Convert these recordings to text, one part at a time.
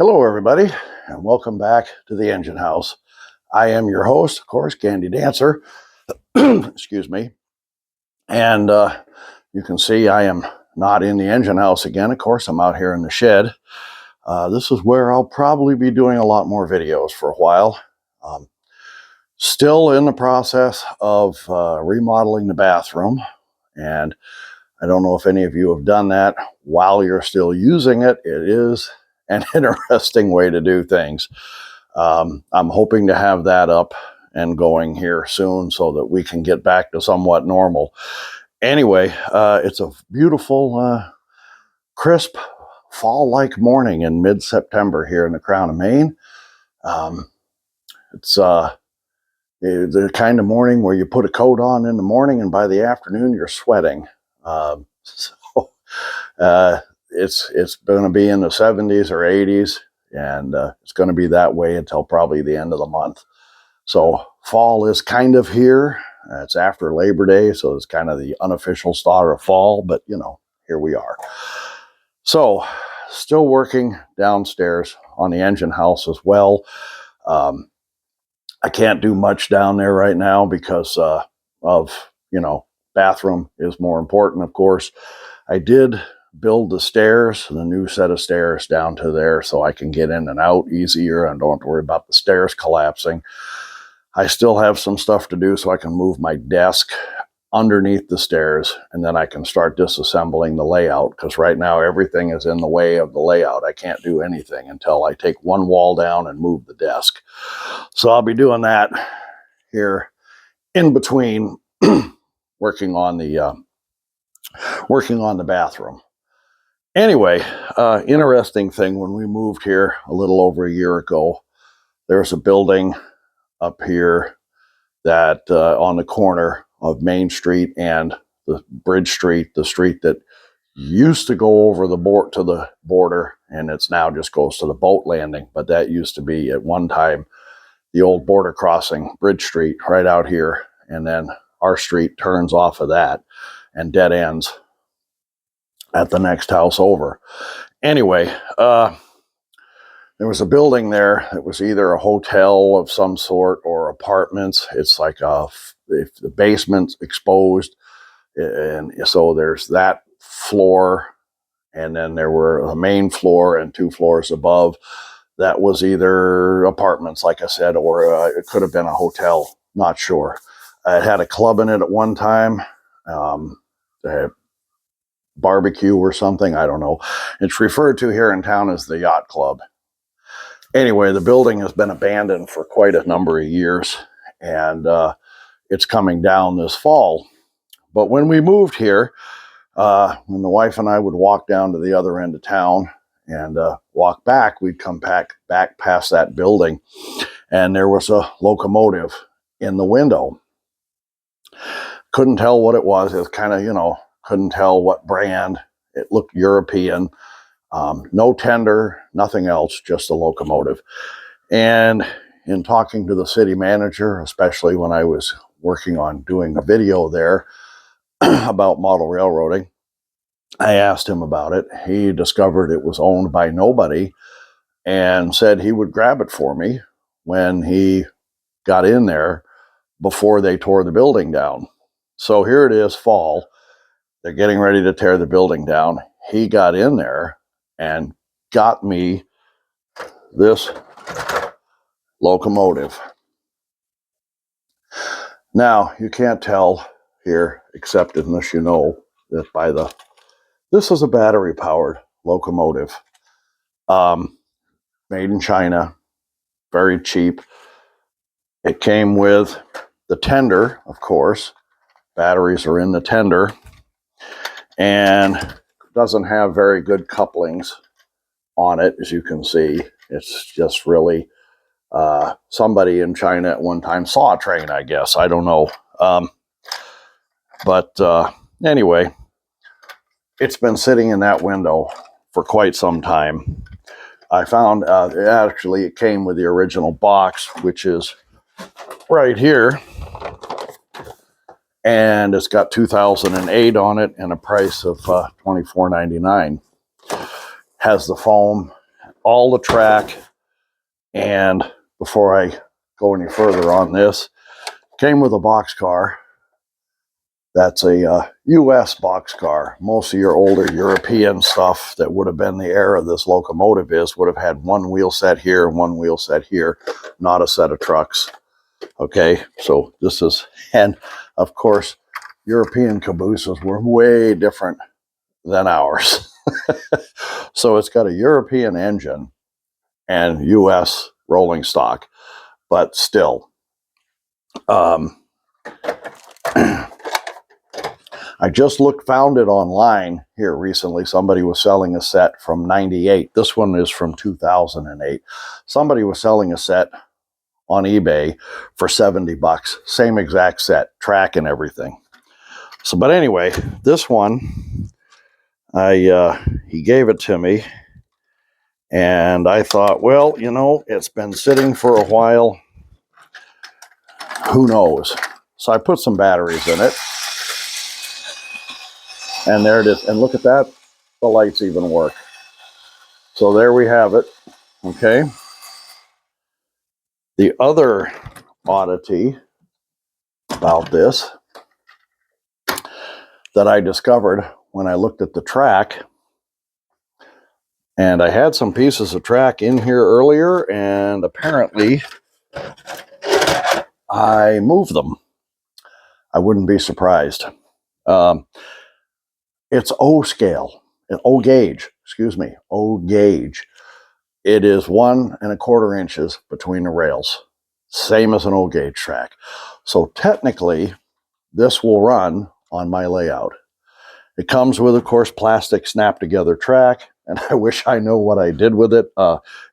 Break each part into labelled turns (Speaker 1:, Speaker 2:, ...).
Speaker 1: Hello, everybody, and welcome back to the Engine House. I am your host, of course, Candy Dancer. Excuse me. And you can see I am not in the engine house again. Of course, I'm out here in the shed. This is where I'll probably be doing a lot more videos for a while. Um, Still in the process of remodeling the bathroom. And I don't know if any of you have done that while you're still using it. It is an interesting way to do things. I'm hoping to have that up and going here soon so that we can get back to somewhat normal. Anyway, it's a beautiful, crisp, fall-like morning in mid-September here in the Crown of Maine. It's the kind of morning where you put a coat on in the morning and by the afternoon you're sweating. So it's going to be in the 70s or 80s, and it's going to be that way until probably the end of the month. So fall is kind of here. It's after Labor Day, so it's kind of the unofficial start of fall, but here we are. So still working downstairs on the engine house as well. I can't do much down there right now because of, bathroom is more important, of course. I did build the stairs, the new set of stairs down to there so I can get in and out easier and don't have to worry about the stairs collapsing. I still have some stuff to do so I can move my desk underneath the stairs, and then I can start disassembling the layout, because right now everything is in the way of the layout. I can't do anything until I take one wall down and move the desk. So I'll be doing that here in between working on the bathroom. Anyway, interesting thing, when we moved here a little over a year ago, there's a building up here that on the corner of Main Street and the Bridge Street, the street that used to go over the to the border, and it's now just goes to the boat landing. But that used to be at one time the old border crossing, Bridge Street, right out here, and then our street turns off of that and dead ends at the next house over. Anyway, there was a building there. It was either a hotel of some sort or apartments. It's like if the basement's exposed, and so there's that floor, and then there were a main floor and 2 floors above. That was either apartments, like I said, or it could have been a hotel. Not sure. It had a club in it at one time. They had barbecue or something. I don't know. It's referred to here in town as the Yacht Club. Anyway, the building has been abandoned for quite a number of years, and it's coming down this fall. But when we moved here, when the wife and I would walk down to the other end of town and walk back, we'd come back past that building, and there was a locomotive in the window. Couldn't tell what it was. It was kind of, couldn't tell what brand. It looked European. No tender, nothing else, just a locomotive. And in talking to the city manager, especially when I was working on doing a video there about model railroading, I asked him about it. He discovered it was owned by nobody and said he would grab it for me when he got in there before they tore the building down. So here it is, fall. They're getting ready to tear the building down. He got in there and got me this locomotive. Now, you can't tell here, except unless you know that this is a battery-powered locomotive. Made in China, very cheap. It came with the tender, of course. Batteries are in the tender, and doesn't have very good couplings on it, as you can see. It's just really somebody in China at one time saw a train, I guess. I don't know. But anyway, it's been sitting in that window for quite some time. I found actually it came with the original box, which is right here. And it's got 2008 on it and a price of $24.99. Has the foam all the track. And before I go any further on this, came with a boxcar. That's a U.S. boxcar. Most of your older European stuff that would have been the era this locomotive is would have had one wheel set here and one wheel set here, not a set of trucks. Okay, so this is, and of course, European cabooses were way different than ours. So it's got a European engine and U.S. rolling stock, but still. I just found it online here recently. Somebody was selling a set from 98. This one is from 2008. Somebody was selling a set on eBay for 70 bucks. Same exact set, track and everything. So, but anyway, this one, he gave it to me. And I thought, well, you know, it's been sitting for a while. Who knows? So I put some batteries in it. And there it is. And look at that. The lights even work. So there we have it. Okay. The other oddity about this that I discovered when I looked at the track, and I had some pieces of track in here earlier, and apparently I moved them. I wouldn't be surprised. It's O scale, O gauge, excuse me, O gauge. It is 1 1/4 inches between the rails, same as an O gauge track. So technically, this will run on my layout. It comes with, of course, plastic snap together track, and I wish I know what I did with it.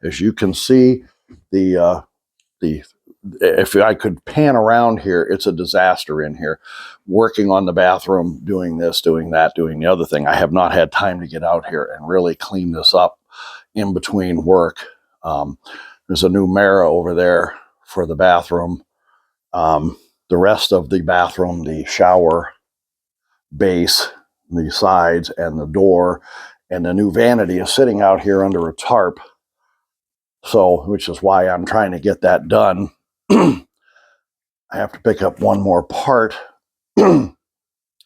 Speaker 1: As you can see, if I could pan around here, it's a disaster in here. Working on the bathroom, doing this, doing that, doing the other thing. I have not had time to get out here and really clean this up in between work. There's a new mirror over there for the bathroom. The rest of the bathroom, the shower base, the sides, and the door, and the new vanity is sitting out here under a tarp. So, which is why I'm trying to get that done. I have to pick up one more part and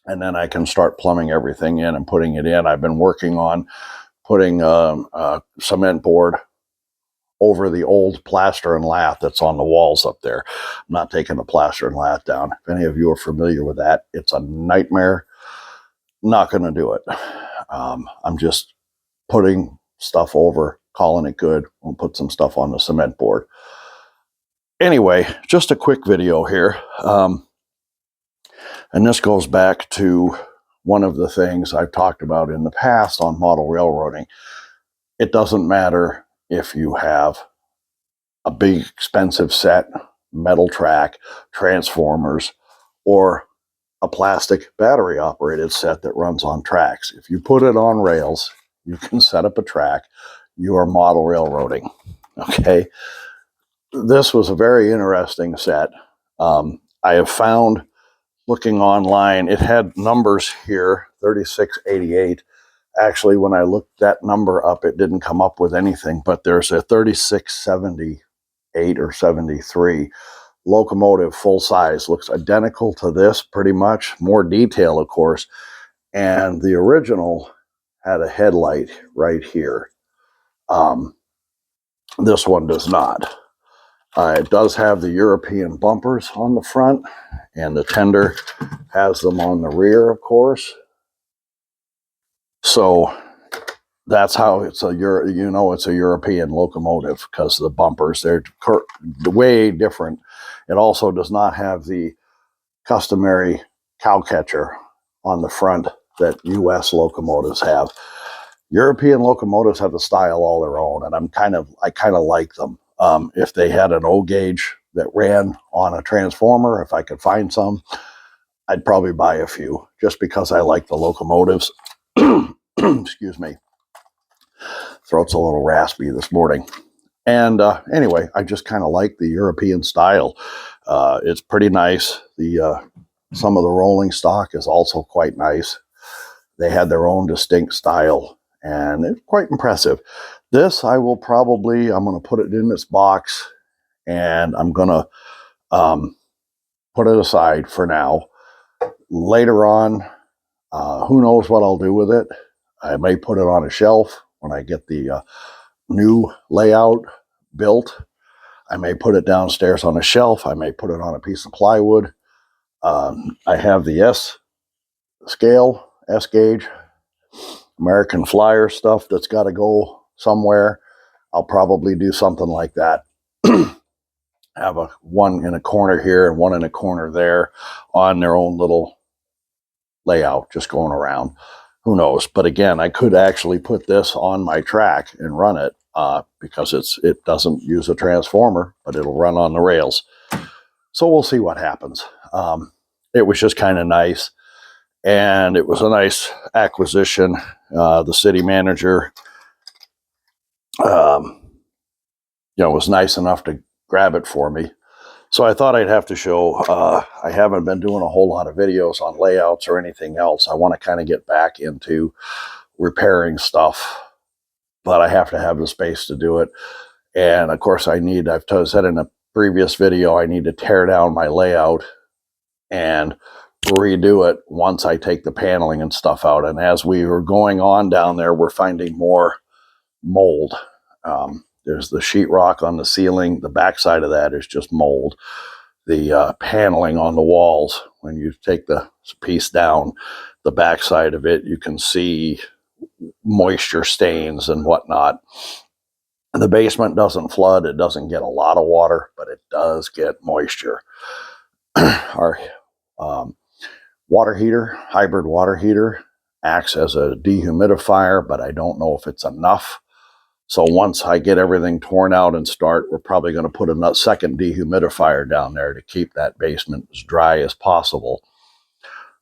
Speaker 1: then I can start plumbing everything in and putting it in. I've been working on putting a cement board over the old plaster and lath that's on the walls up there. I'm not taking the plaster and lath down. If any of you are familiar with that, it's a nightmare. Not going to do it. I'm just putting stuff over, calling it good. We'll put some stuff on the cement board. Anyway, just a quick video here. And this goes back to one of the things I've talked about in the past on model railroading. It doesn't matter if you have a big expensive set, metal track, transformers, or a plastic battery operated set that runs on tracks. If you put it on rails, you can set up a track, you are model railroading. Okay. This was a very interesting set. I have found, looking online, it had numbers here, 3688. Actually, when I looked that number up, it didn't come up with anything, but there's a 3678 or 73 locomotive, full size, looks identical to this pretty much, more detail, of course. And the original had a headlight right here. This one does not. It does have the European bumpers on the front, and the tender has them on the rear, of course. So that's how it's a it's a European locomotive, because the bumpers, they're way different. It also does not have the customary cow catcher on the front that U.S. locomotives have. European locomotives have a style all their own, and I kind of like them. If they had an O gauge that ran on a transformer, if I could find some, I'd probably buy a few, just because I like the locomotives. Excuse me. Throat's a little raspy this morning. And anyway, I just kind of like the European style. It's pretty nice. Some of the rolling stock is also quite nice. They had their own distinct style, and it's quite impressive. This I'm going to put it in this box, and I'm going to put it aside for now. Later on, who knows what I'll do with it. I may put it on a shelf when I get the new layout built. I may put it downstairs on a shelf. I may put it on a piece of plywood. I have the S scale, S gauge, American Flyer stuff that's got to go somewhere. I'll probably do something like that. Have one in a corner here and one in a corner there on their own little layout, just going around. Who knows? But again, I could actually put this on my track and run it because it doesn't use a transformer, but it'll run on the rails. So we'll see what happens. It was just kind of nice, and it was a nice acquisition. The city manager, was nice enough to grab it for me. So I thought I'd have to show. I haven't been doing a whole lot of videos on layouts or anything else. I want to kind of get back into repairing stuff, but I have to have the space to do it. And of course, I've said in a previous video, I need to tear down my layout and redo it once I take the paneling and stuff out. And as we were going on down there, we're finding more mold. There's the sheetrock on the ceiling. The backside of that is just mold. The paneling on the walls, when you take the piece down, the backside of it, you can see moisture stains and whatnot. The basement doesn't flood. It doesn't get a lot of water, but it does get moisture. Our water heater, hybrid water heater, acts as a dehumidifier, but I don't know if it's enough. So once I get everything torn out and start, we're probably going to put a second dehumidifier down there to keep that basement as dry as possible.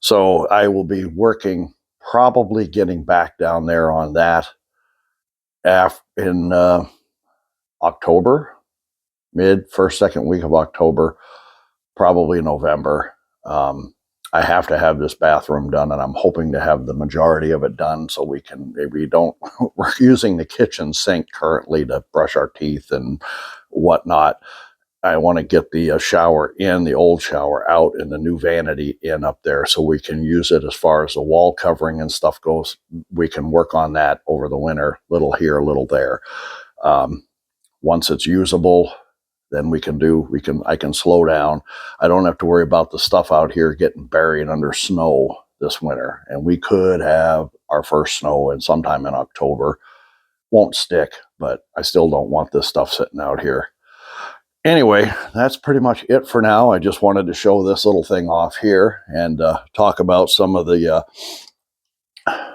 Speaker 1: So I will be working, probably getting back down there on that in October, first, second week of October, probably November. I have to have this bathroom done, and I'm hoping to have the majority of it done so we're using the kitchen sink currently to brush our teeth and whatnot. I want to get the shower in, the old shower out, and the new vanity in up there so we can use it as far as the wall covering and stuff goes. We can work on that over the winter, little here, little there. Once it's usable, then I can slow down. I don't have to worry about the stuff out here getting buried under snow this winter. And we could have our first snow sometime in October. Won't stick, but I still don't want this stuff sitting out here. Anyway, that's pretty much it for now. I just wanted to show this little thing off here and talk about some of the,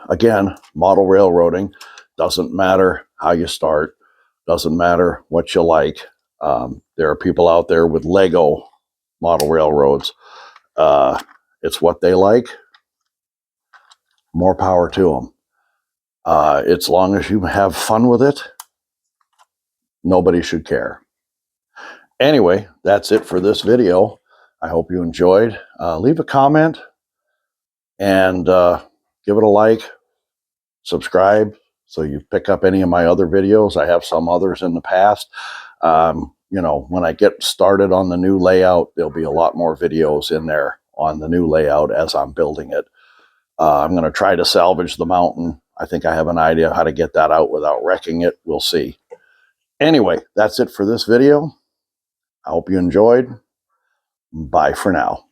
Speaker 1: again, model railroading. Doesn't matter how you start. Doesn't matter what you like. There are people out there with Lego model railroads. It's what they like. More power to them. As long as you have fun with it, nobody should care. Anyway, that's it for this video. I hope you enjoyed. Leave a comment and give it a like. Subscribe so you pick up any of my other videos. I have some others in the past. When I get started on the new layout, there'll be a lot more videos in there on the new layout as I'm building it. I'm going to try to salvage the mountain. I think I have an idea how to get that out without wrecking it. We'll see. Anyway, that's it for this video. I hope you enjoyed. Bye for now.